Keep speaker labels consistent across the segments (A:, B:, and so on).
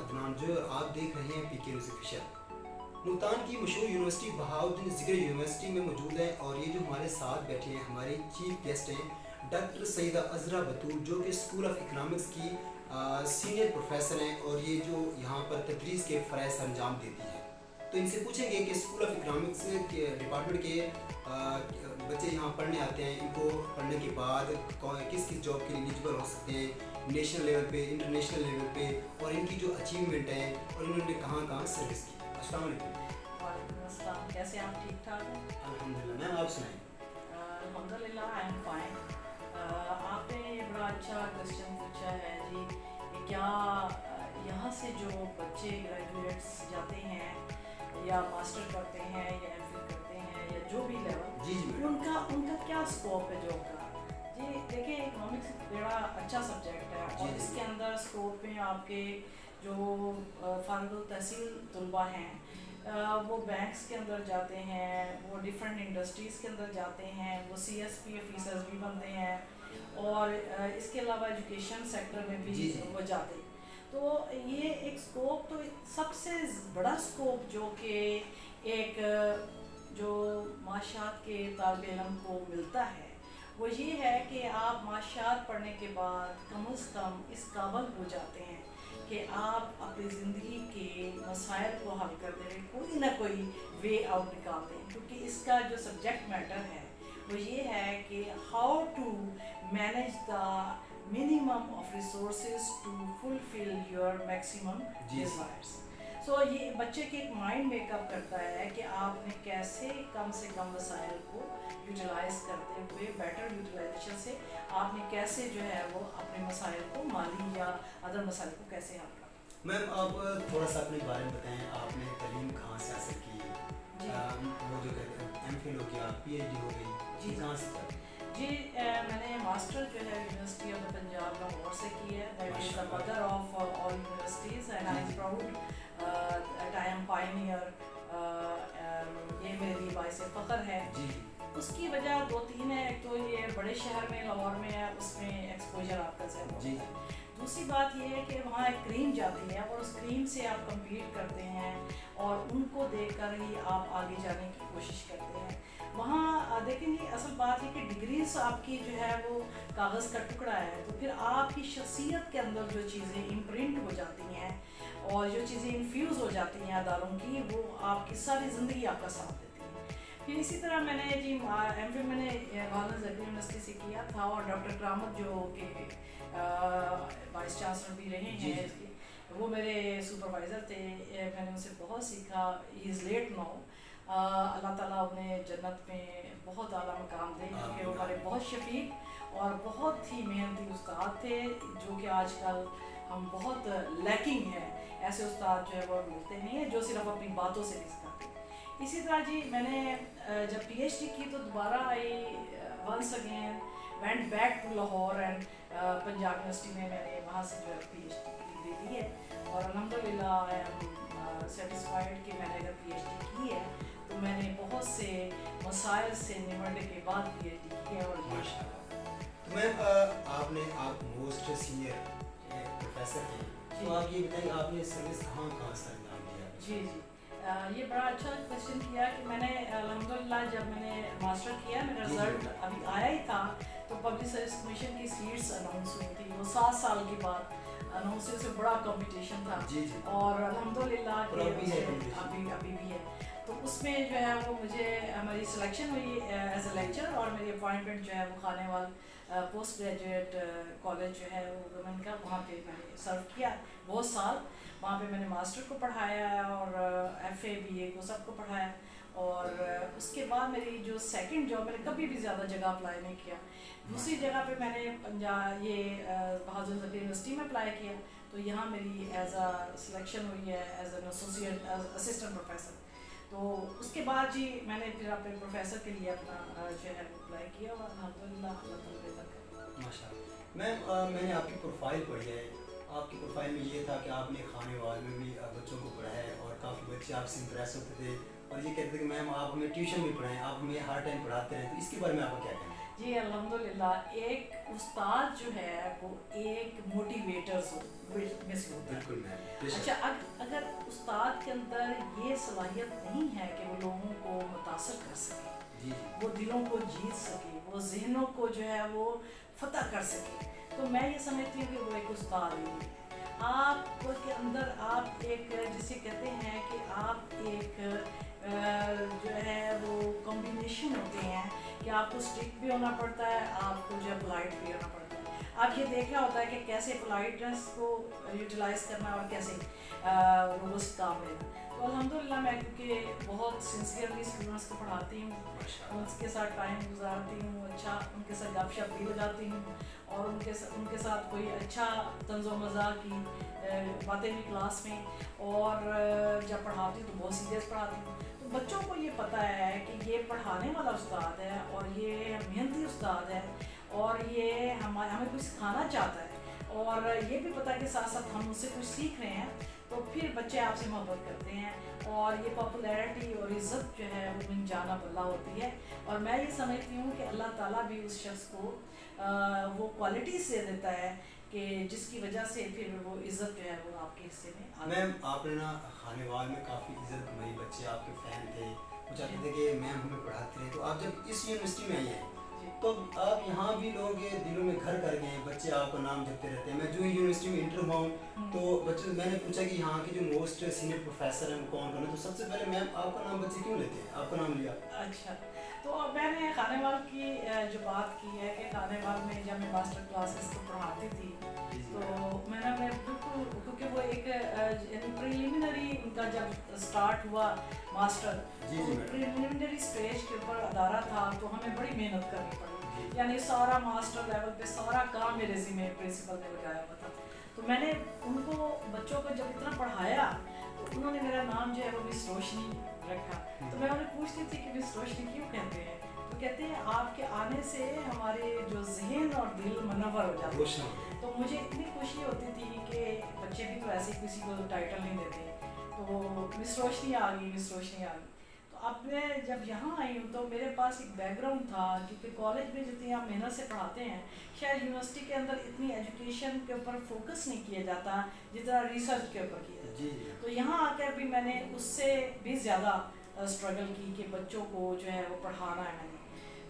A: عدنان جو آپ دیکھ رہے ہیں پی کے نیوز آفیشل۔ ملتان کی مشہور یونیورسٹی بہاؤالدین ذکر یونیورسٹی میں موجود ہے، اور یہ جو ہمارے ساتھ بیٹھے ہیں ہمارے چیف گیسٹ ہیں ڈاکٹر سیدہ عذرا بطول، جو کہ اسکول آف اکنامکس کی سینئر پروفیسر ہیں، اور یہ جو یہاں پر تدریس کے فرائض انجام دیتی ہے۔ تو ان سے پوچھیں گے کہ اسکول آف اکنامکس کے ڈپارٹمنٹ کے بچے یہاں پڑھنے آتے ہیں، ان کو پڑھنے کے بعد کس کس جاب کے لیے ایلیجبل ہو سکتے ہیں نیشنل لیول پہ، انٹرنیشنل لیول پہ، اور ان کی جو اچیومنٹ ہے اور انہوں نے کہاں کہاں سروس کی۔ السلام علیکم۔
B: وعلیکم السلام، کیسے آپ ٹھیک ٹھاک ہیں؟
A: الحمدللہ میم، آپ سنائیں۔
B: الحمدللہ آئی ایم فائن۔ آپ نے یہ بڑا اچھا کوشچن پوچھا ہے جی کہ کیا یہاں سے جو بچے گریجویٹس جاتے ہیں یا ماسٹر کرتے ہیں یا ایم فل کرتے ہیں یا جو بھی لیول، ان کا کیا اسکوپ ہے جاب کا؟ جی دیکھیں، اکنامکس بڑا اچھا سبجیکٹ ہے، اور اس کے اندر اسکوپ میں آپ کے جو فارغ التحصیل طلباء ہیں وہ بینکس کے اندر جاتے ہیں، وہ ڈفرینٹ انڈسٹریز کے اندر جاتے ہیں، وہ سی ایس پی آفیسرز بھی بنتے ہیں، اور اس کے علاوہ ایجوکیشن سیکٹر میں بھی وہ جاتے ہیں۔ تو یہ ایک اسکوپ، تو سب سے بڑا اسکوپ جو کہ ایک جو معاشیات کے طالب علم کو ملتا ہے وہ یہ ہے کہ آپ معاشیات پڑھنے کے بعد کم از کم اس قابل ہو جاتے ہیں کہ آپ اپنی زندگی کے مسائل کو حل کرتے رہے، کوئی نہ کوئی وے آؤٹ نکالتے ہیں، کیونکہ اس کا جو سبجیکٹ میٹر ہے وہ یہ ہے کہ how to manage the minimum of resources to fulfill your maximum desires. So یہ بچے کے ایک مائنڈ میک اپ کرتا ہے کہ آپ نے کیسے کم سے کم وسائل کو یوٹیلائز کرتے ہوئے بیٹر یوٹیلائزیشن سے آپ نے کیسے جو ہے وہ اپنے مسائل کو مالی یا ادر مسائل کو کیسے حل کرنا۔
A: میم آپ تھوڑا سا اپنے بارے میں بتائیں، آپ نے تعلیم کہاں سے حاصل کی؟ وہ جو کہتے ہیں ایم فل ہو گیا، پی ایچ ڈی ہو گئی، جی کہاں سے کیا؟
B: جی میں نے ماسٹر جو ہے university of the Punjab Lahore سے کی ہے، that is the mother of all universities and I am proud that I am pioneer, یہ میری باعث فخر ہے۔ اس کی وجہ دو تین ہے، ایک تو یہ بڑے شہر میں لاہور میں ہے، اس میں ایکسپوجر آپ کا زیادہ ہوتا ہے۔ دوسری بات یہ ہے کہ وہاں ایک کریم جاتی ہے اور اس کریم سے آپ کمپیٹ کرتے ہیں اور ان کو دیکھ کر ہی آپ آگے جانے کی کوشش کرتے ہیں۔ وہاں دیکھیں گے اصل بات یہ کہ ڈگریز آپ کی جو ہے وہ کاغذ کا ٹکڑا ہے، تو پھر آپ کی شخصیت کے اندر جو چیزیں امپرنٹ ہو جاتی ہیں اور جو چیزیں انفیوز ہو جاتی ہیں اداروں کی، وہ آپ کی ساری زندگی آپ کا ساتھ دیتی ہیں۔ پھر اسی طرح میں نے جی ایم فل میں نے غالب ذکر یونیورسٹی سے کیا تھا، اور ڈاکٹر کرامت جو کہ وائس چانسلر بھی رہے ہیں اس کے، وہ میرے سپروائزر تھے، میں نے ان سے بہت سیکھا۔ ہی از لیٹ ناؤ، اللہ تعالیٰ انہیں جنت میں بہت اعلیٰ مقام دے، کیونکہ وہ ہمارے بہت شفیق اور بہت ہی محنتی استاد تھے، جو کہ آج کل ہم بہت لیکنگ ہیں، ایسے استاد جو ہے وہ ملتے نہیں ہیں جو صرف اپنی باتوں سے نہیں سکھاتے۔ اسی طرح جی میں نے جب پی ایچ ڈی کی تو دوبارہ I once again went back to Lahore, and Punjab university میں نے وہاں سے جو ہے پی ایچ ڈی کی ڈگری لی ہے، اور الحمدللہ آئی ایم سیٹسفائڈ کہ میں نے اگر پی ایچ ڈی کی ہے تو میں نے بہت سے مسائل سے نمٹنے کے بعد پی ایچ ڈی کی ہے۔ اور
A: تو میم آپ موسٹ سینئر پروفیسر ہیں، تو آپ یہ بتائیں آپ نے سروس کہاں کہاں سے انجام دیا؟
B: جی یہ بڑا اچھا کوشچن کیا کہ میں نے الحمدللہ جب میں نے ماسٹر کیا، میرا رزلٹ ابھی آیا ہی تھا تو پبلک سروس کمیشن کی سیٹس اناؤنس ہوئی تھی، وہ 7 سال کے بعد اناؤنس ہوئی، سے بڑا کمپٹیشن تھا، اور الحمدللہ ابھی بھی ہے۔ تو اس میں جو ہے وہ مجھے ہماری سلیکشن ہوئی ایز اے لیکچر، اور میری اپوائنٹمنٹ جو ہے وہ خانے وال پوسٹ گریجویٹ کالج جو ہے وہ ویمن کا، وہاں پہ میں نے سرو کیا بہت سال، وہاں پہ میں نے ماسٹر کو پڑھایا اور ایف اے بی اے کو سب کو پڑھایا۔ اور اس کے بعد میری جو سیکنڈ جاب، میں نے کبھی بھی زیادہ جگہ اپلائی نہیں کیا، دوسری جگہ پہ میں نے بہادر ذکر یونیورسٹی میں اپلائی کیا، تو یہاں میری ایز اے سلیکشن ہوئی ہے as an associate assistant professor. تو اس کے بعد جی میں نے پھر اپنے پروفیسر کے لیے اپنا جو ہے اپلائی کیا، اور الحمدللہ اللہ تعالیٰ
A: ماشاء اللہ۔ میں نے آپ کی پروفائل پڑھی ہے، آپ کی پروفائل میں یہ تھا کہ آپ نے خانے وال میں بھی بچوں کو پڑھایا ہے، اور کافی بچے آپ سے امپریس ہوتے تھے، اور یہ کہتے تھے کہ میم آپ ہمیں ٹیوشن بھی پڑھائیں، آپ ہمیں ہر ٹائم پڑھاتے ہیں، تو اس کے بارے میں آپ کا کیا کہنا ہے؟
B: जी अल्हम्दुलिल्लाह, एक उस्ताद जो है वो एक मोटिवेटर में से होता है।
A: बिल्कुल मैम, बेशक।
B: अच्छा, अगर उस्ताद के अंदर ये सलाहियत नहीं है कि वो लोगों को मुतासर कर सके,
A: जी जी,
B: वो दिलों को जीत सके, वो जहनों को जो है वो फतह कर सके, तो मैं ये समझती हूँ कि वो एक उस्ताद नहीं है। आपके अंदर आप एक, जिसे कहते हैं कि आप एक जो है वो कॉम्बिनेशन होते हैं कि आपको स्ट्रिक्ट भी होना पड़ता है, आपको जो है पोलाइट भी होना पड़ता है। आप ये देखना होता है कि कैसे पोलाइटनेस को यूटिलाइज करना और कैसे लोगों से काम लेना। तो अल्हम्दुलिल्लाह मैं क्योंकि बहुत सिंसियरली स्टूडेंट्स को पढ़ाती हूँ,
A: माशाल्लाह।
B: उनके साथ टाइम गुजारती हूँ, अच्छा उनके साथ गपशप भी लगाती हूँ, और उनके साथ कोई अच्छा तंज़ो मज़ाक की बातें भी क्लास में, और जब पढ़ाती हूँ तो बहुत सीरियस पढ़ाती हूँ। तो बच्चों को ये पता है कि ये पढ़ाने वाला उस्ताद है और ये मेहनती उस्ताद है और ये हमें कुछ सिखाना चाहता है, और ये भी पता है कि साथ साथ हम उससे कुछ सीख रहे हैं, तो फिर बच्चे आपसे मोहब्बत करते हैं, और ये पॉपुलैरिटी और इज़्ज़त जो है वो मिन जाना बल्ला होती है। और मैं ये समझती हूँ कि अल्लाह ताला भी उस शख्स को वो क्वालिटीज़ दे देता है कि जिसकी वजह से फिर वो इज़्ज़त जो है वो आपके हिस्से में आ
A: मैम आपने ना खानेवाल में काफ़ी इज्जत कमाई, बच्चे आपके फ़ैन थे, वो चाहते थे कि मैम हमें पढ़ाते रहे। तो आप जब इस यूनिवर्सिटी में आई हैं
B: जी।
A: तो आप यहाँ भी लोग ये दिलों में घर कर गए हैं, बच्चे आपका नाम जपते रहते हैं। मैं जो यूनिवर्सिटी में इंटर हुआ हूँ तो बच्चे, मैंने पूछा कि यहाँ के जो मोस्ट सीनियर प्रोफेसर हैं वो कौन कौन है, तो सबसे पहले मैम आपका नाम बच्चे क्यों लेते हैं, आपका नाम लिया।
B: अच्छा, तो अब मैंने खानेवाल की जो बात की है कि खानेवाल में जब मैं मास्टर क्लासेस को पढ़ाती थी, तो मैंने बिल्कुल, क्योंकि वो एक यानी प्रिलिमिनरी उनका जब स्टार्ट हुआ मास्टर,
A: जी
B: तो
A: जी मैडम।
B: प्रिलिमिनरी स्टेज के ऊपर अदारा था, तो हमें बड़ी मेहनत करनी पड़ी,
A: जी
B: यानी सारा मास्टर लेवल पे सारा काम मेरे ज़िम्मे प्रिंसिपल ने लगाया हुआ था। तो मैंने उनको, बच्चों को जब इतना पढ़ाया तो उन्होंने मेरा नाम जो है वो मिस रोशनी रखा। तो मैं उन्हें पूछती थी कि मिस रोशनी क्यों कहते हैं, तो कहते हैं आपके आने से हमारे जो जहन और दिल मनवर हो जाते हैं।
A: रोशन।
B: तो मुझे इतनी खुशी होती थी कि बच्चे भी तो ऐसे किसी को टाइटल नहीं देते, तो मिस रोशनी आ गई, मिस रोशनी आ गई। तो अब मैं जब यहाँ आई हूँ तो मेरे पास एक बैकग्राउंड था, क्योंकि कॉलेज में जितनी आप मेहनत से पढ़ाते हैं, शायद यूनिवर्सिटी के अंदर इतनी एजुकेशन के ऊपर फोकस नहीं किया जाता जितना रिसर्च के ऊपर किया जाता।
A: जी जी
B: तो यहाँ आकर भी मैंने उससे भी ज़्यादा स्ट्रगल की कि बच्चों को जो है वो पढ़ाना है मैंने।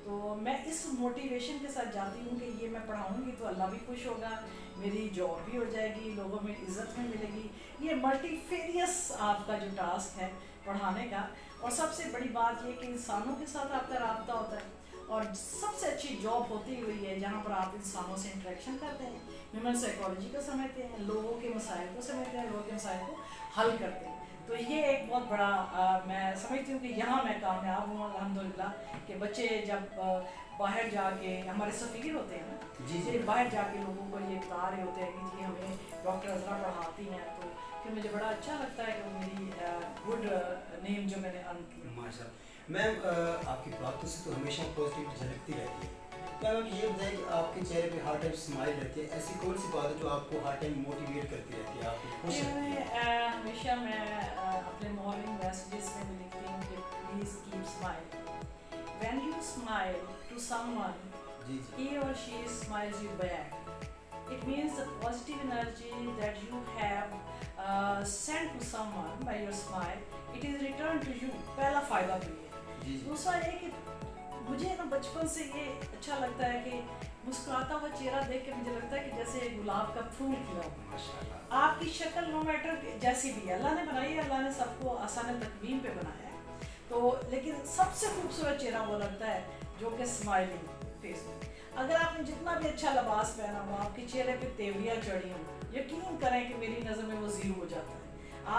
B: तो मैं इस मोटिवेशन के साथ जाती हूँ कि ये मैं पढ़ाऊँगी तो अल्लाह भी खुश होगा, मेरी जॉब भी हो जाएगी, लोगों में इज़्ज़त भी मिलेगी। ये मल्टीफेरियस आपका जो टास्क है पढ़ाने का, और सबसे बड़ी बात ये कि इंसानों के साथ आपका राब्ता होता है, और सबसे अच्छी जॉब होती हुई है जहाँ पर आप इंसानों से इंटरेक्शन करते हैं, ह्यूमन साइकोलॉजी को समझते हैं, लोगों के मसाइल को समझते हैं, लोगों के मसाइल को हल करते हैं। तो ये एक बहुत बड़ा मैं समझती हूँ कि यहाँ मैं कामयाब हूँ अल्हम्दुलिल्लाह, कि बच्चे जब बाहर जाके, हमारे सफ़ीर होते हैं ना,
A: जी
B: ये बाहर जाके लोगों को ये बता रहे होते हैं कि जी हमें डॉक्टर अज़रा पढ़ाती हैं, तो फिर मुझे बड़ा अच्छा लगता है कि वो मेरी गुड नेम जो मैंने अर्न की।
A: माशाल्लाह। मैम आपकी बातों से तो हमेशा पॉजिटिव झलकती रहती है। मैम आप ये बताइए कि आपके चेहरे पे हर टाइम स्माइल रहती है, ऐसी कौन सी बात है जो आपको हर टाइम मोटिवेट करती रहती है, आपको खुश रखती है।
B: हमेशा मैं अपने मॉर्निंग मैसेजेस में भी लिखती हूँ कि please keep smile. When you smile to someone,
A: जी जी
B: he or she smiles you back. It means the positive energy that you have sent to someone by your smile, it is returned to you. पहला फ़ायदा तो ये है।
A: जी जी
B: दूसरा ये कि मुझे ना बचपन से ये अच्छा लगता है कि मुस्कुराता हुआ चेहरा देख के मुझे लगता है कि जैसे गुलाब का फूल खिला हो।
A: माशाल्लाह।
B: आपकी शक्ल नो मैटर जैसी भी है, अल्लाह ने बनाई है, अल्लाह ने सबको आसान तकवीम पे बनाया है, तो लेकिन सबसे खूबसूरत चेहरा वो लगता है जो कि स्माइलिंग फेस में। अगर आपने जितना भी अच्छा लिबास पहना हो, आपके चेहरे पे तेवरियाँ चढ़ी हों, यकीन करें कि मेरी नज़र में वो ज़ीरो हो जाता है।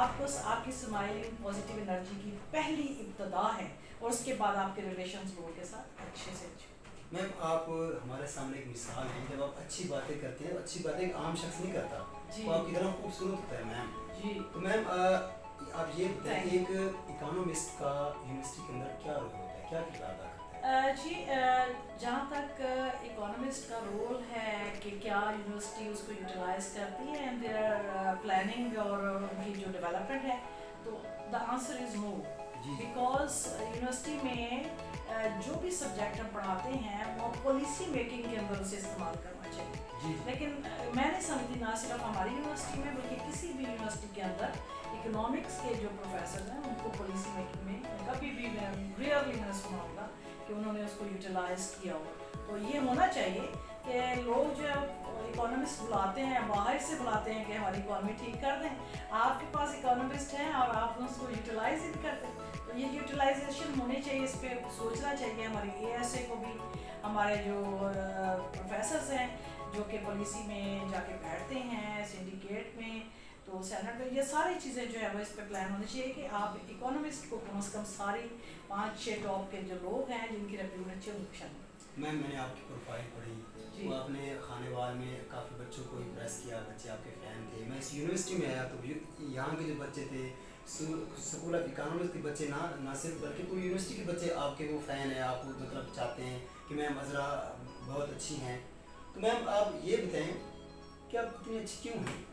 B: आपको आपकी स्माइलिंग पॉजिटिव एनर्जी की पहली इब्तदा है, और उसके बाद आपके रिलेशंस लोगों के साथ अच्छे से अच्छे।
A: मैम आप हमारे सामने एक मिसाल है, जब आप अच्छी बातें करते हैं, अच्छी बातें एक आम शख्स नहीं करता,
B: जी
A: वो आपकी तरह खूबसूरत होता है मैम।
B: जी।
A: तो मैम आप ये बताइए एक इकोनॉमिस्ट का यूनिवर्सिटी के अंदर क्या रोल होता है, क्या किरदार अदा करता है।
B: जी, जहाँ तक इकोनॉमिस्ट का रोल है कि क्या यूनिवर्सिटी उसको यूटिलाइज करती है एंड देयर प्लानिंग और उनकी जो डेवलपमेंट है, तो द आंसर इज़ नो,
A: जी
B: बिकॉज यूनिवर्सिटी में जो भी सब्जेक्ट हम पढ़ाते हैं वो पॉलिसी मेकिंग के अंदर उसे इस्तेमाल करना चाहिए।
A: जी
B: लेकिन मैं नहीं समझती ना सिर्फ हमारी यूनिवर्सिटी में बल्कि किसी भी यूनिवर्सिटी के अंदर इकोनॉमिक्स के जो प्रोफेसर हैं उनको पॉलिसी मेकिंग में कभी भी रेयरली मैंने सुना होगा कि उन्होंने उसको यूटिलाइज किया हो। तो ये होना चाहिए कि लोग जो इकोनॉमिस्ट बुलाते हैं बाहर से बुलाते हैं कि हमारी इकॉनमी ठीक कर दें, आपके पास इकोनॉमिस्ट हैं और आप उसको यूटिलाइज ही नहीं करते। तो ये यूटिलाइजेशन होनी चाहिए, इस पर सोचना चाहिए हमारी ASA को भी, हमारे जो प्रोफेसर्स हैं जो कि पॉलिसी में जाके बैठते हैं सिंडिकेट में, तो सेनेट में, ये सारी चीज़ें जो है वो इस पर प्लान होनी चाहिए कि आप इकोनॉमिस्ट को कम से कम सारी 5-6 टॉप के जो लोग हैं जिनकी रेप्यूट अच्छी उनको शामिल।
A: मैम मैंने आपकी प्रोफाइल पढ़ी, वो आपने खानेवाल में काफ़ी बच्चों को इम्प्रेस किया, बच्चे आपके फ़ैन थे। मैं इस यूनिवर्सिटी में आया तो यहाँ के जो बच्चे थे स्कूल ऑफ इकोनॉमिक्स के बच्चे ना सिर्फ बल्कि पूरी यूनिवर्सिटी के बच्चे आपके वो फ़ैन हैं, आपको मतलब चाहते हैं कि मैम अज़रा बहुत अच्छी हैं। तो मैम आप ये बताएं कि आप इतनी अच्छी क्यों हैं?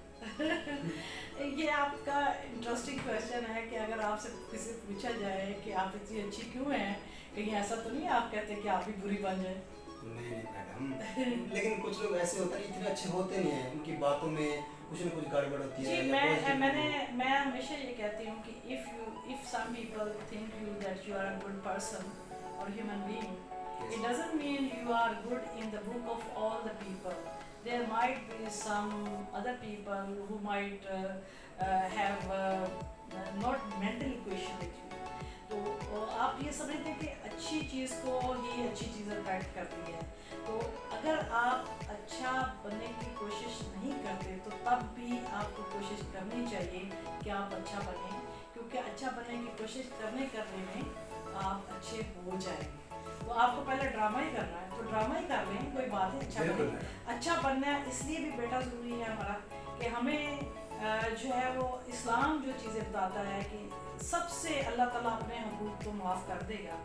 B: ये आपका इंटरेस्टिंग क्वेश्चन है कि अगर आपसे किसी पूछा जाए कि आप इतनी अच्छी क्यों हैं, कहीं ऐसा तो नहीं आप कहते कि आप ही बुरी बन जाए?
A: नहीं मैडम, लेकिन कुछ लोग ऐसे होते हैं इतने अच्छे होते नहीं हैं, उनकी बातों में कुछ ना कुछ गड़बड़ होती है।
B: जी मैं हमेशा ये कहती हूँ कि if some people think you that you are a good person or human being, it doesn't mean you are good in the book of all the people. There might be some other people who might have not mentally question with you. तो आप ये समझते हैं कि अच्छी चीज़ को ही अच्छी चीज़ attract करती है। तो अगर आप अच्छा बनने की कोशिश नहीं करते तो तब भी आपको कोशिश करनी चाहिए कि आप अच्छा बने, क्योंकि अच्छा बनने की कोशिश करने में आप अच्छे हो जाएंगे। तो आपको पहले ड्रामा ही करना है तो ड्रामा ही कर लें, कोई बात है, अच्छा बने। अच्छा बनना इसलिए भी बेटा ज़रूरी है हमारा कि हमें जो है वो इस्लाम जो चीज़ें बताता है कि सबसे अल्लाह ताला अपने हुकूक को माफ़ कर देगा,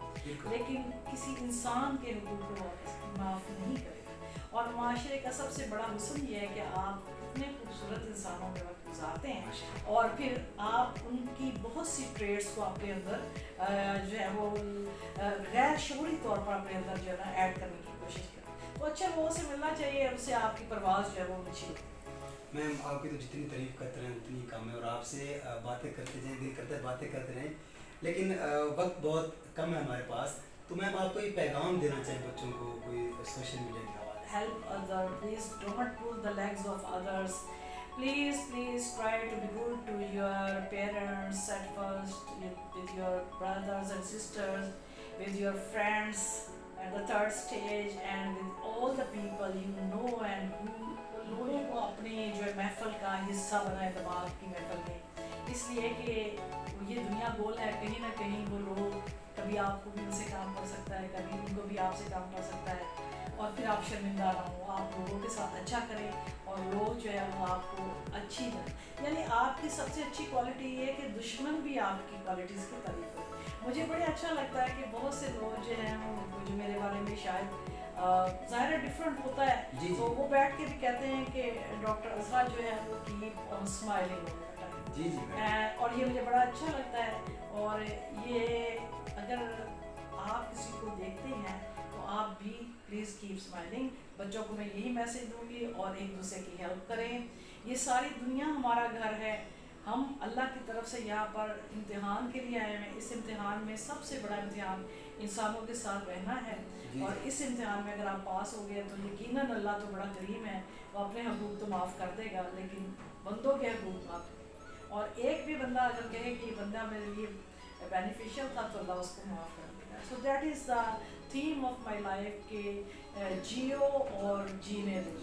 B: लेकिन किसी इंसान के हुकूक को माफ़ नहीं करेगा। और माशरे का सबसे बड़ा हुस्न ये है कि आप इतने खूबसूरत इंसानों में वक्त गुजारते हैं और फिर आप उनकी बहुत सी ट्रेड्स को अपने अंदर जो है वो गैर शऊरी तौर पर अपने अंदर जो है ना ऐड करने की कोशिश करें। तो अच्छे लोगों से मिलना चाहिए, उससे आपकी परवाज़ जो है वो ऊँची होती है।
A: मैम आपकी तो जितनी तारीफ़ करते रहें उतनी कम है, और आपसे बातें करते जाएं, दिल करता है बातें करते रहें, लेकिन वक्त बहुत कम है हमारे पास। तो मैम आप कोई पैगाम देना चाहें बच्चों को, कोई सोशल मीडिया के हवाले से?
B: Help others, please don't pull the legs of others. Please try to be good to your parents at first, with your brothers and sisters, with your friends at the third stage, and with all the people you know and who लोगों को अपने जो है महफिल का हिस्सा बनाए, दिमाग की महफिल में, इसलिए कि ये दुनिया गोल है, कहीं ना कहीं वो लोग कभी आपको भी उनसे काम पड़ सकता है, कभी उनको भी आपसे काम पड़ सकता है, और फिर आप शर्मिंदा ना हो, आप लोगों के साथ अच्छा करें और लोग जो है वो आपको अच्छी बने। यानी आपकी सबसे अच्छी क्वालिटी ये है कि दुश्मन भी आपकी क्वालिटीज़ की तारीफ हो। मुझे बड़े अच्छा लगता है कि बहुत से लोग जो हैं वो जो मेरे बारे में शायद ज़ाहिर डिफरेंट होता है, तो वो बैठ के भी कहते हैं कि डॉक्टर अज़रा जो है वो keep on smiling all the time.
A: जी
B: और ये मुझे बड़ा अच्छा लगता है। और ये अगर आप किसी को देखते हैं तो आप भी प्लीज़ कीप स्माइलिंग। बच्चों को मैं यही मैसेज दूंगी, और एक दूसरे की हेल्प करें। ये सारी दुनिया हमारा घर है, हम अल्लाह की तरफ से यहाँ पर इम्तिहान के लिए आए हैं। इस इम्तिहान में सबसे बड़ा इम्तिहान इंसानों के साथ रहना है, और इस इम्तिहान में अगर आप पास हो गए तो यकीनन अल्लाह तो बड़ा करीम है, वो अपने हकूक़ तो माफ़ कर देगा, लेकिन बंदों के हकूक़ माफ़। और एक भी बंदा अगर कहे कि बंदा मेरे लिए बेनिफिशियल था तो अल्लाह उसको माफ़ कर देगा। So that is the theme of my life के जियो और जीने दो।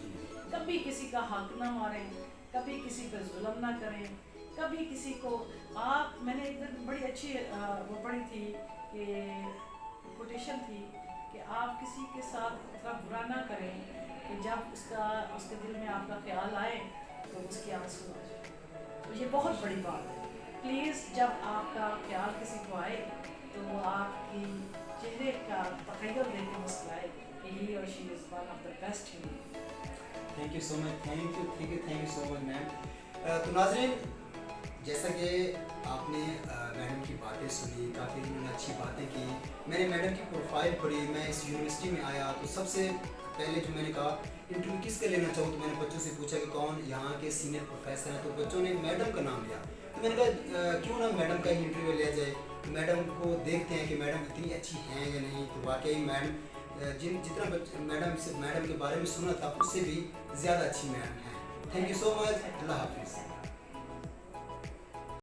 B: कभी किसी का हक ना मारें, कभी किसी पर जुल्म ना करें, कभी किसी को मैंने एक दिन बड़ी अच्छी वो पढ़ी थी कि कोटेशन थी कि आप किसी के साथ इतना बुरा ना करें कि जब उसके दिल में आपका ख्याल आए तो उसकी आंसू आ जाए। तो ये बहुत बड़ी बात है। प्लीज़ जब आपका ख्याल किसी को आए तो आपकी चेहरे का तखय्युल देख के मुस्कुराए कि ही और she is one of the best human.
A: Thank you so much, thank you so much ma'am. तो नाज़रीन, जैसा कि आपने मैडम की बातें सुनी, काफ़ी उन्होंने अच्छी बातें की। मैंने मैडम की प्रोफाइल पढ़ी, मैं इस यूनिवर्सिटी में आया तो सबसे पहले जो मैंने कहा इंटरव्यू किसका लेना चाहूँ, तो मैंने बच्चों से पूछा कि कौन यहाँ के सीनियर प्रोफेसर हैं, तो बच्चों ने मैडम का नाम लिया। तो मैंने कहा क्यों ना मैडम का ही इंटरव्यू लिया जाए, मैडम को देखते हैं कि मैडम इतनी अच्छी हैं या नहीं। तो वाकई मैडम जितना मैडम के बारे में सुना था उससे भी ज़्यादा अच्छी मैडम हैं। Thank you so much. अल्लाह हाफिज़।